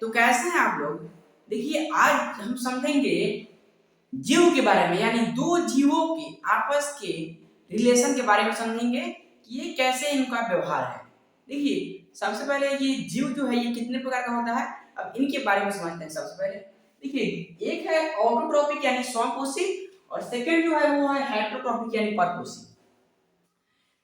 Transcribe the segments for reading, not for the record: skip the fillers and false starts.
तो कैसे हैं आप लोग? देखिए आज हम समझेंगे जीव के बारे में, यानी दो जीवों के आपस के रिलेशन के बारे में समझेंगे कि ये कैसे इनका व्यवहार है। देखिए सबसे पहले ये जीव जो है ये कितने प्रकार का होता है, अब इनके बारे में समझते हैं। सबसे पहले देखिए एक है ऑटोट्रॉपिक यानी स्वयंपोषी, और सेकंड जो है वो है हेटेरोट्रॉपिक यानी परपोषी।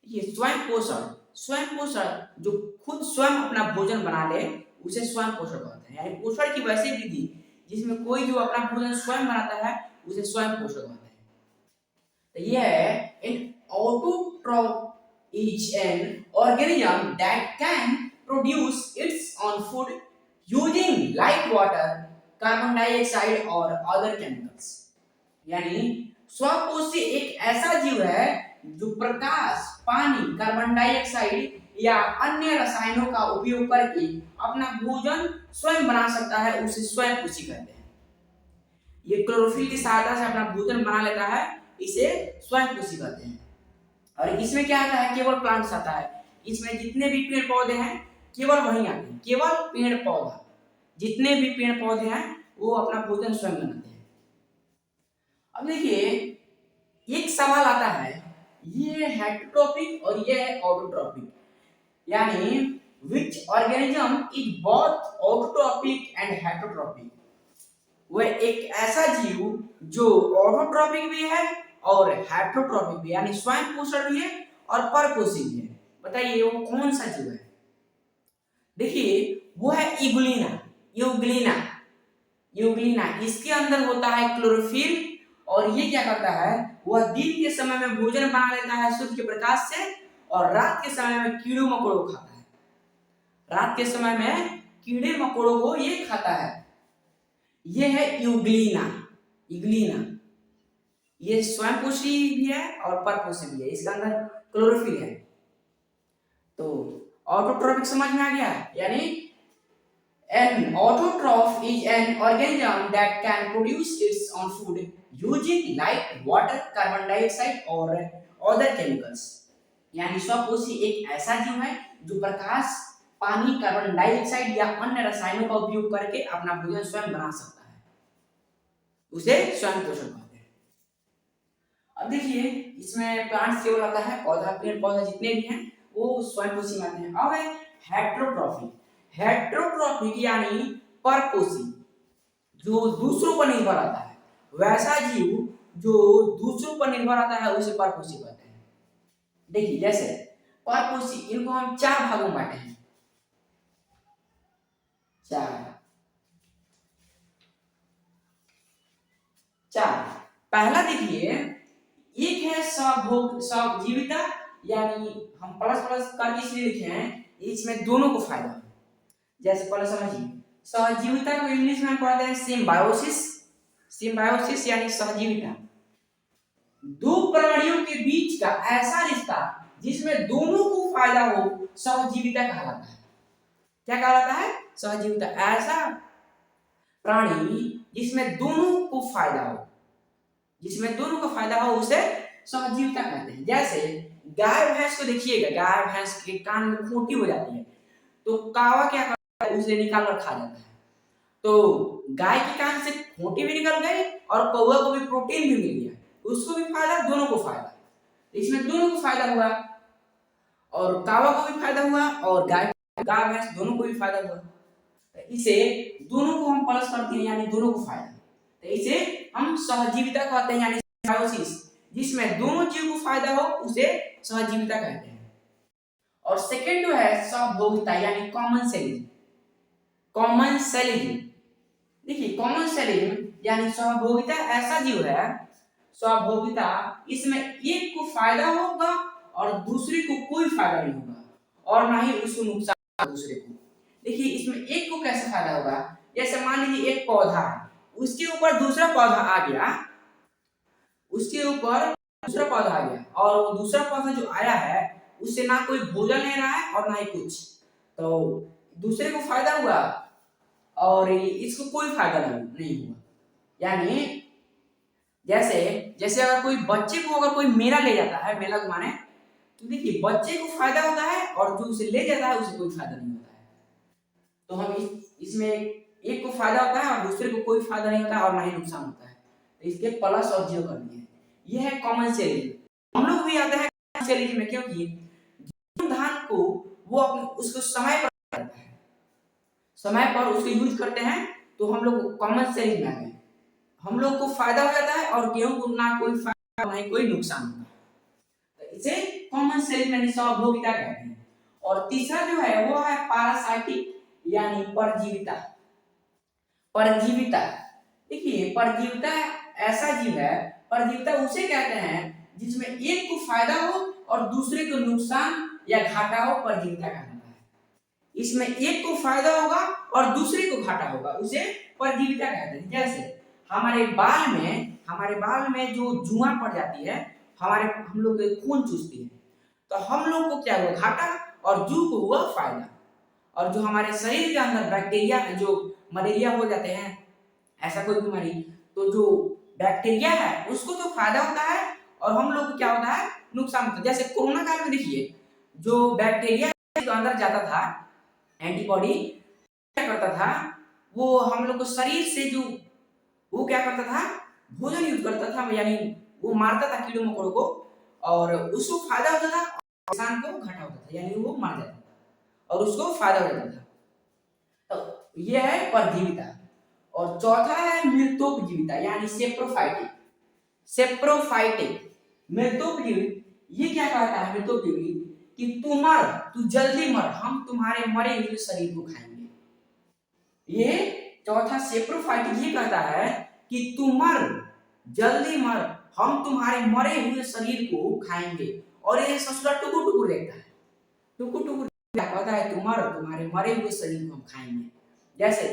ये स्वयं पोषण जो खुद स्वयं अपना भोजन बना ले उसे स्वयं पोषण कहते हैं, यानी पोषण की वैसी विधि जिसमें कोई जो अपना भोजन स्वयं बनाता है उसे स्वयं पोषण कहते हैं। तो ये है इन autotroph is an organism that can produce its own food using light water, carbon dioxide और other chemicals। यानी स्वपोषी एक ऐसा जीव है जो प्रकाश, पानी, कार्बन डाइऑक्साइड या अन्य रसायनों का उपयोग करके अपना भोजन स्वयं बना सकता है, उसे स्वयंपोषी कहते हैं। ये क्लोरोफिल की सहायता से अपना भोजन बना लेता है, इसे स्वयंपोषी कहते हैं। और इसमें क्या आता है, केवल प्लांट्स आता है। इसमें जितने भी पेड़ पौधे हैं केवल वही आते हैं, केवल पेड़ पौधा, जितने भी पेड़ पौधे हैं वो अपना भोजन स्वयं बनाते हैं। अब देखिए एक सवाल आता है, ये हेटेरोट्रॉपिक और ये है ऑटोट्रॉपिक, यानी which organism is both autotrophic and heterotrophic। वह एक ऐसा जीव जो ऑटोट्रॉपिक भी है और हेटेरोट्रॉपिक भी, यानी स्वयं पोषण भी है और परपोषी भी है। बताइए वो कौन सा जीव है? देखिए वो है यूग्लिना। इसके अंदर होता है क्लोरोफिल, और ये क्या करता है, वह दिन के समय में भोजन बना लेता है सूर्य के प्रकाश से, और रात के समय में कीड़ों मकोड़ों को खाता है। रात के समय में कीड़े मकोड़ों को ये खाता है। ये है यूग्लिना। ये स्वयंपोषी भी है और परपोषी भी है, इसके अंदर क्लोरोफिल है। तो ऑटोट्रॉपिक समझ में आ गया, यानी an autotroph is an organism that can produce its own food using light, water, carbon dioxide और other chemicals। यानी स्वपोषी एक ऐसा जीव है जो प्रकाश, पानी, कार्बन डाइऑक्साइड या अन्य रसायनों का उपयोग करके अपना भोजन स्वयं बना सकता है, उसे स्वयं पोषण कहते हैं। अब देखिए इसमें प्लांट्स केवल आता है, पौधा, पेड़ पौधा जितने भी हैं वो स्वयंपोषी मानते हैं। अब है हेटेरोट्रॉपिक यानी परपोषी, जो दूसरों पर निर्भर रहता है। वैसा जीव जो दूसरों पर निर्भर रहता है उसे परपोषी कहते हैं। देखिए जैसे परपोषी, इनको हम चार भागों में बांटे हैं। चार। पहला देखिए एक है सजीविता, यानी हम प्लस करके इसलिए लिखे हैं, इसमें दोनों को फायदा है। जैसे पहले समझिए, सहजीविता को इंग्लिश में पढ़ते हैं सिम्बायोसिस यानी सहजीविता। दो प्राणियों के बीच का ऐसा रिश्ता जिसमें दोनों को फायदा हो सहजीविता कहलाता है। क्या कहलाता है? सहजीविता। ऐसा प्राणी जिसमें दोनों को फायदा हो उसे सहजीविता कहते हैं। जैसे गाय भैंस को देखिएगा, गाय भैंस के कान में खूंटी हो जाती है तो कावा क्या करता है, उसे निकाल कर खा जाता है। तो गाय के कान से खूंटी भी निकल गई और कौवा को भी प्रोटीन भी मिल गया, उसको भी फायदा, दोनों को फायदा। इसमें दोनों को फायदा हुआ, और कावा को भी फायदा हुआ और गाय भैंस दोनों को भी फायदा हुआ। इसे दोनों को हम प्लस करते हैं, यानी दोनों को फायदा। तो इसे हम सहजीविता कहते हैं, यानी सिम्बायोसिस। जिसमें दोनों जीव को फायदा हो उसे सहजीविता कहते हैं। और सेकंड जो है सहभोगिता यानी कॉमन सेलिंग। देखिए कॉमन सेलिंग यानी सहभोगिता ऐसा जीव है, सहभोगिता, इसमें एक को फायदा होगा और दूसरे को कोई फायदा नहीं होगा, और ना ही उसको नुकसान दूसरे को। देखिए इसमें एक को कैसे फायदा होगा, जैसे मान लीजिए एक पौधा है, उसके ऊपर दूसरा पौधा आ गया, और वो दूसरा पौधा जो आया है उससे ना कोई भोजन ले रहा है और ना ही कुछ, तो दूसरे को फायदा हुआ और इसको कोई फायदा नहीं हुआ। यानी जैसे अगर कोई बच्चे को अगर कोई मेला ले जाता है, मेला घुमाने, तो देखिए बच्चे को फायदा होता है और जो उसे ले जाता है उसे कोई फायदा नहीं होता है। तो हम इसमें एक को फायदा होता है और दूसरे को कोई फायदा नहीं होता और ना ही नुकसान होता है। तो इसके प्लस और जीरो करनी है। ये है कॉमन सेलिंग। हम लोग भी आते हैं कॉमन सेलिंग में, क्योंकि धान को वो अपने उसको समय पर करता है, समय पर उसको यूज करते हैं, तो हम लोग कॉमन सेलिंग में आ गए। हम लोग को फायदा हो जाता है और गेहूं को ना कोई फायदा ना ही कोई नुकसान होता है। तो इसे कॉमन सेलिंग यानी सहभोगिता कहते हैं। और तीसरा जो है वो है पैरासाइटिक यानी परजीविता। परजीविता, देखिए परजीविता ऐसा जीव है, परजीविता उसे कहते हैं जिसमें एक को फायदा हो और दूसरे को नुकसान या घाटा हो, परजीविता कहलाता है। इसमें एक को फायदा होगा और दूसरे को घाटा होगा, उसे परजीविता कहते हैं। जैसे हमारे बाल में जो जुआ पड़ जाती है, हम लोग के खून चूसती है, तो हम लोग को क्या हुआ घाटा और जू को हुआ फायदा। और जो हमारे शरीर के अंदर बैक्टीरिया जो मलेरिया हो जाते हैं, ऐसा कोई बीमारी, तो जो बैक्टीरिया है उसको तो फायदा होता है और हम लोग को क्या होता है नुकसान होता है। जैसे कोरोना काल में देखिए, जो बैक्टीरिया के अंदर जाता था, एंटीबॉडी क्या करता था, वो हम लोग को शरीर से जो वो क्या करता था, भोजन यूज करता था, यानी वो मारता था कीड़ों मकोड़ों को और उसको फायदा होता था, इंसान को घाटा होता था, यानी वो मर जाता था और उसको फायदा हो जाता था। तो ये है परजीविता। और चौथा है मृतोपजीविता यानी सेप्रोफाइटिक। सेप्रोफाइटिक मृतोपजीवी, ये क्या कहता है मृतोपजीवी कि तू मर, तू जल्दी मर, हम तुम्हारे मरे हुए शरीर को खाएंगे। ये चौथा सेप्रोफाइटिक ये कहता है कि तू मर, जल्दी मर, हम तुम्हारे मरे हुए शरीर को खाएंगे। और ये ससुरा टुकुर टुकुर देखता है, टुकुर टुकुर क्या कहता है, तू मर, तुम्हारे मरे हुए शरीर को हम खाएंगे। जैसे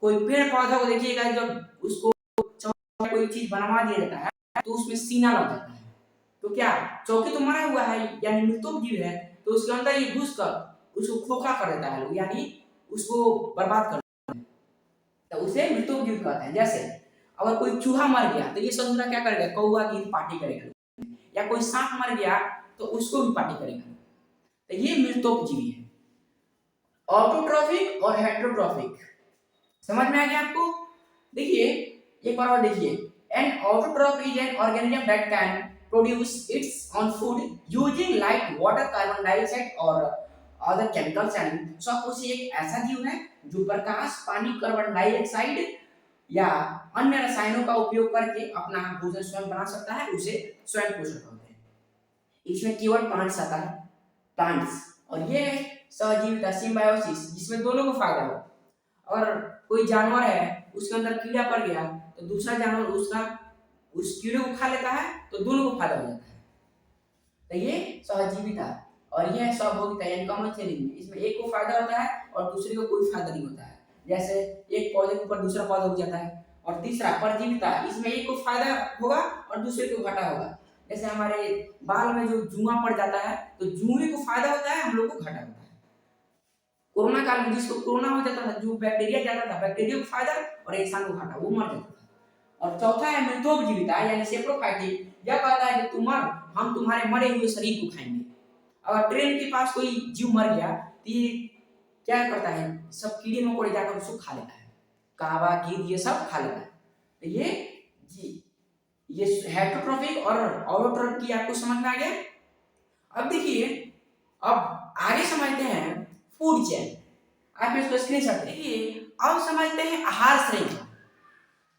कोई पेड़ पौधा को देखिएगा, जब उसको कोई चीज बनवा दिया जाता है तो उसमें सीना लग जाता है, तो क्या चौकी तो मरा हुआ है यानी मृतोपजीव है, तो उसके अंदर ये घुस कर उसको खोखला कर देता है, यानी उसको बर्बाद कर देता है, तो उसे मृतोपजीव कहते हैं। जैसे अगर कोई चूहा मर गया तो ये ससुरा क्या करेगा, कौवा की पार्टी करेगा, या कोई सांप मर गया तो उसको भी पार्टी करेगा। तो ये मृतोपजीवी है। ऑटोट्रॉफिक और हेटेरोट्रॉफिक समझ में आ गया आपको। देखिए एक बार और देखिए, an autotroph is an organism that can produce its own food using light, water, carbon dioxide और अदर केमिकल्स एंड। सॉफ्ट एक ऐसा जीव है जो प्रकाश, पानी, कार्बन डाइऑक्साइड या अन्य रसायनों का उपयोग करके अपना भोजन स्वयं बना सकता है, उसे स्वयं पोषण कहते हैं। इसमें केवल प्लांट्स आता है, प्लांट्स, और ये सहजीविता सिम्बायोसिस जिसमें दोनों को फायदा हो। और कोई जानवर है उसके अंदर कीड़ा पड़ गया तो दूसरा जानवर उस कीड़े को खा लेता है, तो दोनों को फायदा हो जाता है। तो ये सहजीविता और ये सहभोगिता यानी कॉमन सेलिंग। इसमें एक को फायदा होता है और दूसरे को कोई फायदा नहीं होता है, जैसे एक पौधे के ऊपर दूसरा पौधा उग जाता है। और तीसरा परजीविता, इसमें एक को फायदा होगा और दूसरे को घाटा होगा। जैसे हमारे बाल में जो जुआ पड़ जाता है तो जुए को फायदा होता है, हम लोग को घाटा होता है। कोरोना काल में जिसको कोरोना हो जाता था, जो बैक्टीरिया जाता था, बैक्टीरिया को फायदा और इंसान को घाटा, वो मर जाता था। और चौथा है मृतोपजीविता यानी सेप्रोफाइटिक, यह कहता है कि तुम मर, हम तुम्हारे मरे हुए शरीर को खाएंगे। अगर ट्रेन के पास कोई जीव मर गया तो ये क्या करता है, सब कीड़े मकोड़े जाकर उसको खा लेता है, कावा कीट ये सब खा लेता है। तो ये हेटेरोट्रॉफिक और ऑटोट्रॉफिक की आपको समझ में आ गया। अब देखिए, अब आगे समझते हैं फूड चेन। आप इसको स्क्रीनशॉट देखिए। अब समझते हैं आहार श्रृंखला।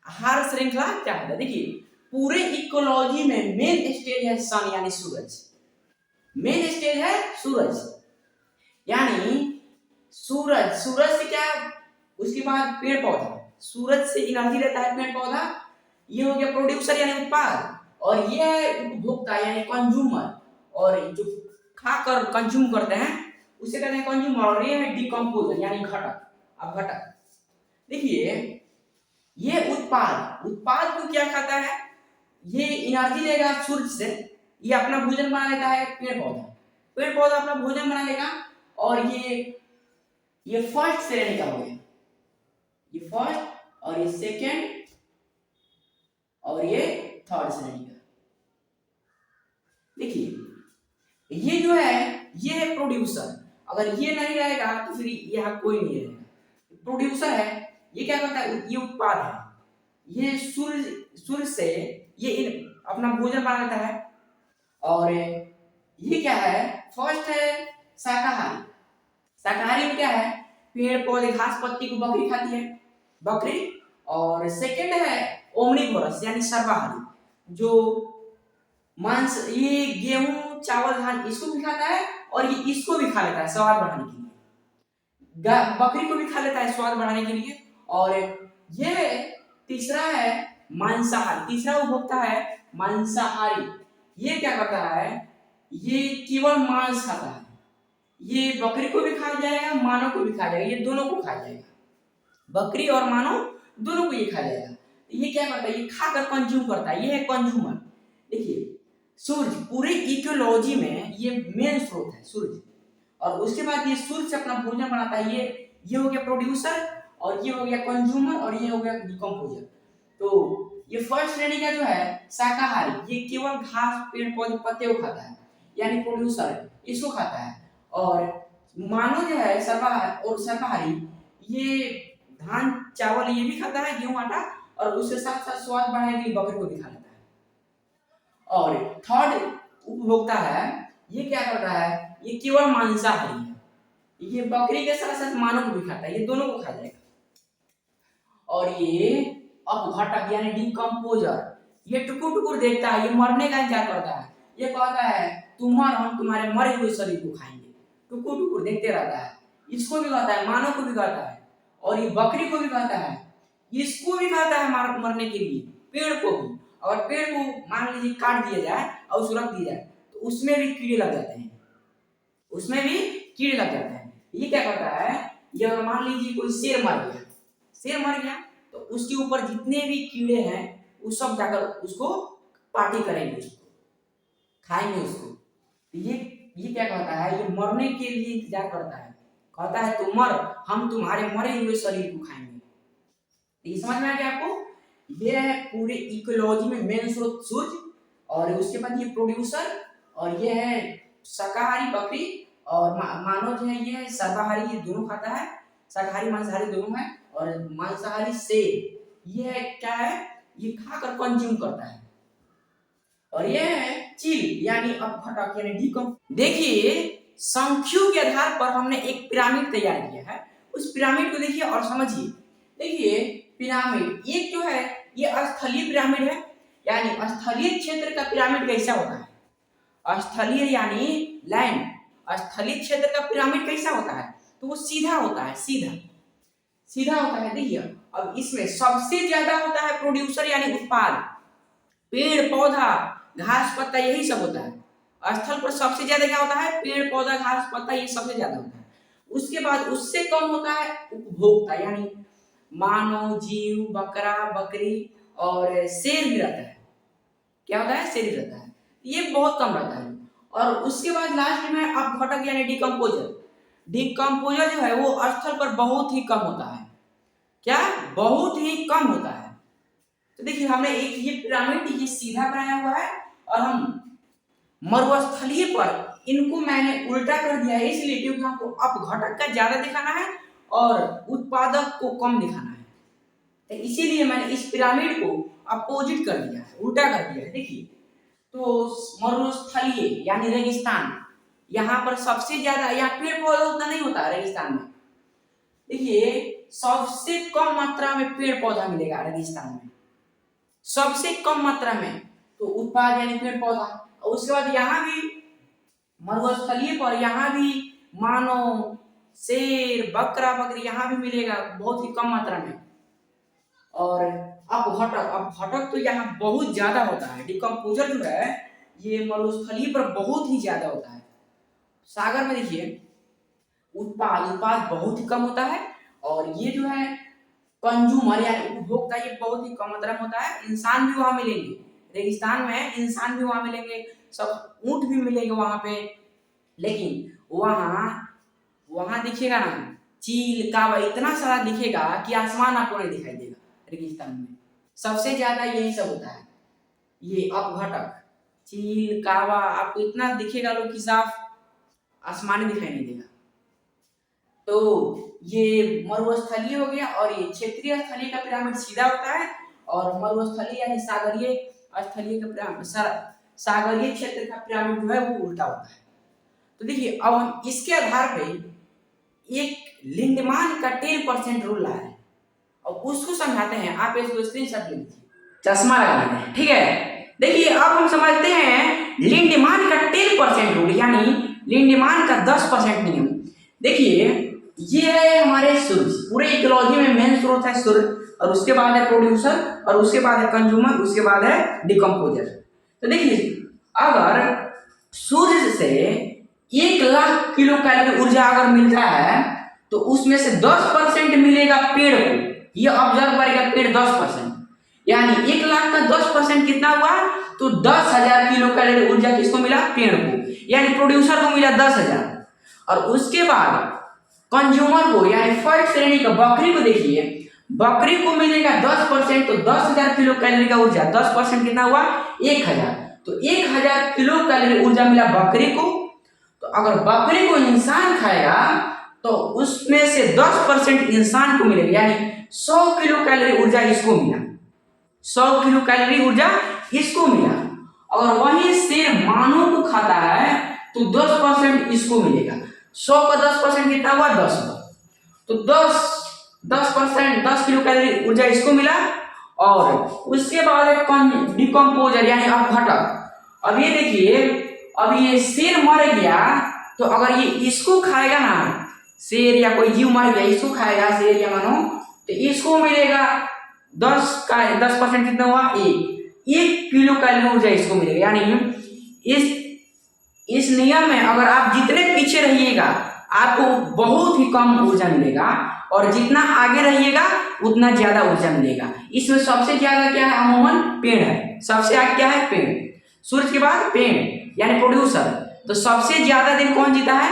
आहार श्रृंखला क्या होता है, देखिए पूरे इकोलॉजी में मेन स्टेज है सन यानी सूरज। मेन स्टेज है सूरज, यानी सूरज से क्या, उसके बाद पेड़ पौधा, सूरज से एनर्जी लेता है पेड़ पौधा, ये हो गया प्रोड्यूसर यानी उत्पाद, और ये है उपभोक्ता यानी कंज्यूमर, और जो खाकर कंज्यूम करते हैं उसे कहते हैं कंज्यूमर, और ये है डिकम्पोजर यानी घटक। अब घटक देखिए, ये उत्पाद को क्या खाता है, ये एनर्जी लेगा सूरज से, ये अपना भोजन बना लेता है पेड़ पौधा अपना भोजन बना लेगा, और ये फर्स्ट श्रेणी का हो गया, ये फर्स्ट और ये सेकंड और ये थर्ड श्रेणी का। देखिए ये जो है ये है प्रोड्यूसर, अगर ये नहीं रहेगा तो फिर यहाँ कोई नहीं रहेगा। प्रोड्यूसर है, ये क्या करता है, ये उत्पाद है, ये सूर्य से ये अपना भोजन बना लेता है। और ये क्या है, फर्स्ट है शाकाहारी। शाकाहारी में क्या है, पेड़ पौधे घास पत्ती को बकरी खाती है, बकरी। और सेकंड है ओमनीवोरस यानी सर्वाहारी, जो मांस, ये गेहूं चावल धान इसको भी खाता है और ये इसको भी खा लेता है स्वाद बढ़ाने के लिए, बकरी को भी खा लेता है स्वाद बढ़ाने के लिए। और ये तीसरा है मांसाहारी, तीसरा उपभोक्ता है मांसाहारी। ये क्या करता है, ये केवल मांस खाता है, ये बकरी को भी खा जाएगा मानव को भी खा जाएगा, ये दोनों को खा जाएगा, बकरी और मानव दोनों को ये खा जाएगा। ये क्या करता है, ये खाकर कंज्यूम करता है, ये है कंज्यूमर। देखिए सूर्य पूरे इकोलॉजी में ये मेन स्रोत है सूर्य, और उसके बाद ये सूर्य से अपना भोजन बनाता है। ये हो गया प्रोड्यूसर, और ये हो गया कंज्यूमर, और ये हो गया डिकम्पोजर। तो ये फर्स्ट श्रेणी का जो है शाकाहारी, ये केवल घास पेड़ पौधे पत्ते को खाता है यानी प्रोड्यूसर इसको खाता है। और मानव जो है सर्वाहारी, ये धान चावल ये भी खाता है, गेहूं आटा, और उसके साथ साथ स्वाद बढ़ाने के लिए बकरी को भी खा लेता है। और थर्ड उपभोक्ता है, ये क्या करता है, ये केवल मांसाहारी है, ये बकरी के साथ साथ मानव को भी खाता है, ये दोनों को खा जाएगा। और ये अपघटक यानी डिकम्पोजर, ये टुकुर टुकुर देखता है, ये मरने का इंतजार करता है, ये कहता है तुम और हम तुम्हारे मरे हुए शरीर को खाएंगे, टुकुर टुकुर देखते रहता है। इसको भी खाता है, मानव को भी खाता है, और ये बकरी को भी खाता है, इसको भी खाता है मरने के लिए, पेड़ को भी। और पेड़ को मान लीजिए काट दिया जाए और उसको रख दिया जाए तो उसमें भी कीड़े लग जाते हैं, उसमें भी कीड़े लग जाते हैं। ये क्या करता है, ये अगर मान लीजिए कोई शेर मर गया तो उसके ऊपर जितने भी कीड़े हैं वो सब जाकर उसको पार्टी करेंगे, उसको खाएंगे उसको। तो ये क्या कहता है, ये मरने के लिए इंतजार करता है, कहता है तुम मर, हम तुम्हारे मरे हुए शरीर को खाएंगे। तो समझ में आ गया आपको, ये है पूरे इकोलॉजी में मेन स्रोत सूर्य, और उसके बाद ये प्रोड्यूसर, और ये है शाकाहारी बकरी, और मानव जो है ये है सर्वाहारी, ये दोनों खाता है, शाकाहारी मांसाहारी दोनों है। और मांसाहारी शेर, ये है क्या है, ये खाकर कंज्यूम करता है। और ये है चील यानी अपघटक यानी डिकम्पोजर। देखिए संख्यों के आधार पर हमने एक पिरामिड तैयार किया है, उस पिरामिड को देखिए और समझिए। देखिए पिरामिड एक जो है ये स्थलीय पिरामिड है, यानी स्थलीय क्षेत्र का पिरामिड कैसा होता है, स्थलीय यानी लैंड, स्थलीय क्षेत्र का पिरामिड कैसा होता है, तो वो सीधा होता है, सीधा होता है। देखिए अब इसमें सबसे ज्यादा होता है प्रोड्यूसर यानी उत्पाद, पेड़ पौधा घास पत्ता यही सब होता है। स्थल पर सबसे ज्यादा क्या होता है, पेड़ पौधा घास पत्ता ये सबसे ज्यादा होता है। उसके बाद उससे कम होता है उपभोक्ता यानी मानव जीव, बकरा बकरी और शेर भी रहता है। क्या होता है, शेर भी रहता है, ये बहुत कम रहता है। और उसके बाद लास्ट में अपघटक यानी डिकम्पोजर। डिकम्पोजर जो है वो स्थल पर बहुत ही कम होता है, क्या बहुत ही कम होता है। तो देखिए हमने एक ये पिरामिड ये सीधा बनाया हुआ है, और हम मरुस्थलीय पर इनको मैंने उल्टा कर दिया है, इसलिए क्योंकि हमको अपघटक का ज्यादा दिखाना है और उत्पादक को कम दिखाना है, तो इसीलिए मैंने इस पिरामिड को अपोजिट कर दिया है, उल्टा कर दिया है। देखिए तो मरुस्थलीय यानी रेगिस्तान, यहाँ पर सबसे ज्यादा, यहाँ पेड़ पौधा उतना नहीं होता रेगिस्तान में। देखिए सबसे कम मात्रा में पेड़ पौधा मिलेगा रेगिस्तान में, सबसे कम मात्रा में, तो उत्पाद यानी पेड़ पौधा। और उसके बाद यहाँ भी मरुस्थलीय पर यहाँ भी मानव शेर बकरा बकरी यहाँ भी मिलेगा बहुत ही कम मात्रा में। और अपघटक तो यहाँ बहुत ज्यादा होता है। डिकम्पोजर जो है ये मरुस्थलीय पर बहुत ही ज्यादा होता है। सागर में देखिए उत्पाद बहुत ही कम होता है, और ये जो है कंज्यूमर यानी उपभोक्ता ये बहुत ही कम मात्रा में होता है। इंसान भी वहां मिलेंगे, रेगिस्तान में इंसान भी वहां मिलेंगे, सब ऊंट भी मिलेंगे वहां पे, लेकिन वहां दिखेगा ना चील कावा इतना सारा दिखेगा कि आसमान आपको नहीं दिखाई देगा। रेगिस्तान में सबसे ज्यादा यही सब होता है, ये अपघटक चील कावा आपको इतना दिखेगा लोग कि साफ आसमान दिखाई नहीं देगा। तो ये मरुस्थलीय हो गया, और ये क्षेत्रीय स्थलीय का पिरामिड सीधा होता है, और मरुस्थलीय यानी सागरीय स्थलीय का पिरामिड, सागरीय क्षेत्र का पिरामिड जो है वो उल्टा होता है। तो देखिए अब हम इसके आधार पे एक लिंडमान का 10% रूल लाए हैं और उसको समझाते हैं। आप इसको स्क्रीनशॉट ले लीजिए, चश्मा लगा लेते हैं, ठीक है। देखिए अब हम समझते हैं लिंडमान का 10% रूल, यानी लिंडमान का 10% नियम। देखिए ये है हमारे सूर्य, पूरे इकोलॉजी में मेन स्रोत है सूर्य, और उसके बाद है प्रोड्यूसर, और उसके बाद है कंज्यूमर, उसके बाद है डिकम्पोजर। तो देखिए अगर सूर्य से 1,00,000 किलो कैलोरी ऊर्जा अगर मिलता है तो उसमें से 10% मिलेगा पेड़ को। ये ऑब्जर्व करेगा पेड़ 10%, यानी 1,00,000 का 10% कितना हुआ, तो 10,000 किलो कैलोरी ऊर्जा किसको मिला, पेड़ को, यानी प्रोड्यूसर को मिला 10,000। और उसके बाद कंज्यूमर को यानी फर्स्ट श्रेणी का बकरी को देखिए, बकरी को मिलेगा 10%, तो 10,000 किलो कैलोरी का ऊर्जा 10% कितना हुआ, 1,000। तो 1,000 किलो कैलोरी ऊर्जा मिला बकरी को। तो अगर बकरी को इंसान खाएगा तो उसमें से 10% इंसान को मिलेगा, यानी 100 किलो कैलोरी ऊर्जा इसको मिला, 100 किलो कैलोरी ऊर्जा इसको मिला। अगर वही शेर मानव को खाता है तो 10% इसको मिलेगा, 100 का 10% कितना हुआ, 10 हुआ। तो 10% 10 किलो कैलोरी ऊर्जा इसको मिला। और उसके बाद एक डिकम्पोजर यानी अपघटक। अब ये देखिए, अब ये शेर मर गया तो अगर ये इसको खाएगा ना, शेर या कोई जीव मर गया इसको खाएगा, शेर या मानो, तो इसको मिलेगा 10% कितना हुआ, 1 किलो कैलोरी ऊर्जा इसको मिलेगा। यानी इस नियम में अगर आप जितने पीछे रहिएगा आपको बहुत ही कम ऊर्जा मिलेगा, और जितना आगे रहिएगा उतना ज्यादा ऊर्जा मिलेगा। इसमें सबसे ज्यादा क्या है, अमूमन पेड़ है, सबसे आगे क्या है, पेड़। सूरज के बाद पेड़ यानी प्रोड्यूसर। तो सबसे ज्यादा दिन कौन जीता है,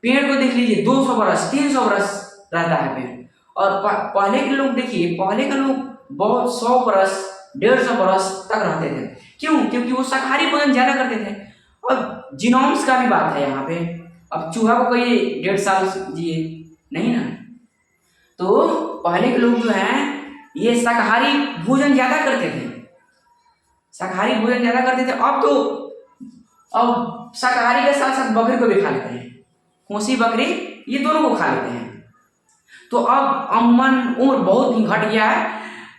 पेड़ को देख लीजिए, 200 बरस 300 बरस रहता है पेड़। और पहले के लोग देखिए, पहले के लोग बहुत 100 बरस 150 बरस तक रहते थे। क्यों, क्योंकि वो शाकाहारी भोजन ज्यादा करते थे। और जीनोम्स का भी बात है यहाँ पे, अब चूहा को कोई 1.5 साल जिए नहीं ना। तो पहले के लोग जो हैं ये शाकाहारी भोजन ज्यादा करते थे, शाकाहारी भोजन ज्यादा करते थे। अब शाकाहारी के साथ साथ बकरी को भी खा लेते हैं, खौसी बकरी ये दोनों को खा लेते हैं। तो अब अमूमन उम्र बहुत ही घट गया है,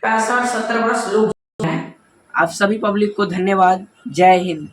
65-70 वर्ष लोग हैं। आप सभी पब्लिक को धन्यवाद। जय हिंद।